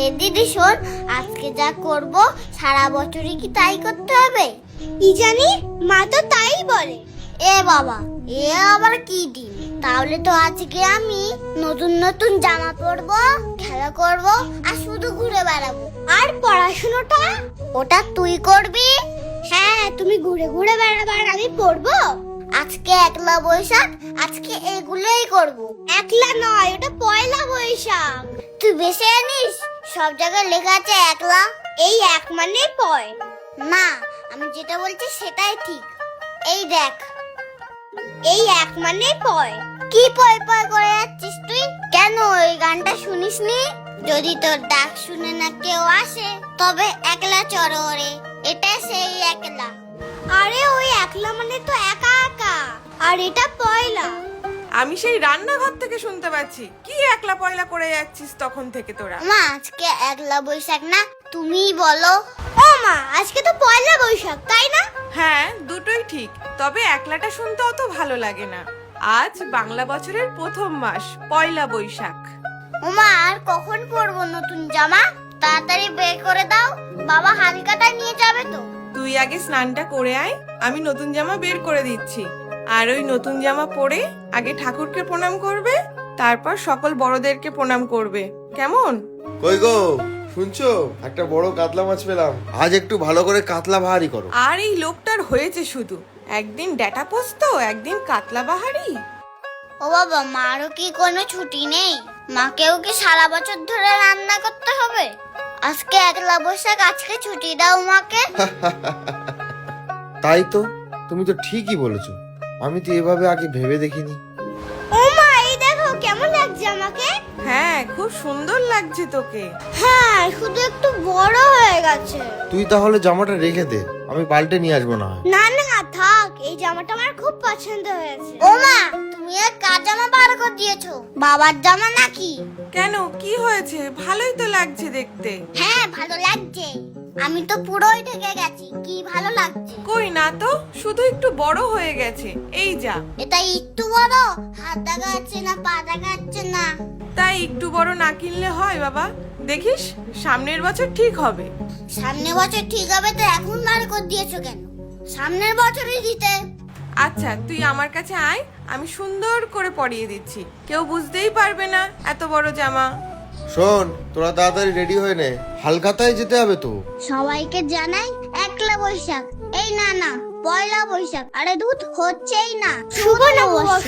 এ দিদি শোন, আজকে যা করব সারা বছরই কি তাই করতে হবে? কি জানি, মা তো তাই বলে। এ বাবা, এ আবার কি দিন? তাহলে তো আজকে আমি নতুন নতুন জামা পরবো, খেলা করব আর শুধু ঘুরে বেড়াবো। আর পড়াশোনাটা? ওটা তুই করবি। হ্যাঁ, তুমি ঘুরে ঘুরে বেড়াবার, আমি পড়বো। আজকে একলা বৈশাখ, আজকে এগুলোই করব। একলা নয়, ওটা পয়লা বৈশাখ। তুই বেশি জানিস, সব জায়গায় লেখা আছে একলা। এই এক মানে পয়। না, আমি যেটা বলছি সেটাই ঠিক। এই দেখ, এই এক মানে পয়। কি পয় পয় করে যাচ্ছিস তুই? কেন ওই গানটা শুনিসনি? যদি তোর ডাক শুনে না কেউ আসে, তবে একলা চড়ো রে, এটা সেই একলা। আরে ওই একলা মানে তো একা একা, আর এটা পয়লা। আমি সেই রান্নাঘর থেকে শুনতে পাচ্ছি কি একলা পয়লা করে যাচ্ছিস তখন থেকে তোরা। মা, আজকে একলা বৈশাখ না, তুমিই বলো। ও মা, আজকে তো পয়লা বৈশাখ, তাই না? হ্যাঁ, দুটোই ঠিক, তবে একলাটা শুনতে অত ভালো লাগে না। আজ বাংলা বছরের প্রথম মাস, পয়লা বৈশাখ। ওমা, আর কখন পরবো নতুন জামা? তাড়াতাড়ি বের করে দাও, বাবা হালকাটা নিয়ে যাবে তো। তুই আগে স্নানটা করে আয়, আমি নতুন জামা বের করে দিচ্ছি। আর ওই নতুন জামা পরে আগে ঠাকুরকে প্রণাম করবে, তারপর সকল বড়দেরকে প্রণাম করবে, কেমন? কই গো, শুনছো? একটা বড় কাতলা মাছ পেলাম। আজ একটু ভালো করে কাতলা ভাহারি করো। আর এই লোকটার হয়েছে শুধু, একদিন ডেটা পোস্ত, একদিন কাতলা বাহারি। ও বাবা, মারও কি কোনো ছুটি নেই? মাকেও কি সারা বছর ধরে রান্না করতে হবে? আজকে একলা বৈশাখ, আজকে ছুটি দাও মাকে। তাই তো, তুমি তো ঠিকই বলেছো। আমি তো এভাবে আগে ভেবে দেখিনি। ও মা, এই দেখো কেমন লাগছে আমাকে। হ্যাঁ, খুব সুন্দর লাগছে তোকে। হ্যাঁ, শুধু একটু বড় হয়ে গেছে। তুই তাহলে জামাটা রেখে দে, আমি পাল্টে নিয়ে আসবো না হয়। না না, থাক, এই জামাটা আমার খুব পছন্দ হয়েছে। ও মা, তুমি আর কার জামা বার করে দিয়েছো? বাবার জামা নাকি? কেন, কি হয়েছে? ভালোই তো লাগছে দেখতে। হ্যাঁ, ভালো লাগছে। আমি তো পুরোই ঢেকে গেছি, কি ভালো লাগছে। কই না তো, শুধু একটু বড় হয়ে গেছে, এই যা। এটা একটু বড়, হাত দেখা যাচ্ছে না, পা দেখা যাচ্ছে না। তাই একটু বড় না কিনলে হয় বাবা? দেখিস, সামনের বছর ঠিক হবে। সামনের বছর ঠিক হবে তো এখন বার করে দিয়েছো কেন? সামনের বছরই দিতে। আচ্ছা, তুই আমার কাছে আয়, আমি সুন্দর করে পরিয়ে দিচ্ছি, কেউ বুঝতেই পারবে না এত বড় জামা। শোন, তোরা তাড়াতাড়ি রেডি হয়ে নে, হালকাতায় যেতে হবে তো। সবাইকে জানাই একলা বৈশাখ, এই না না পয়লা বৈশাখ। আরে দুধ হচ্ছেই না। শুভ নববর্ষ।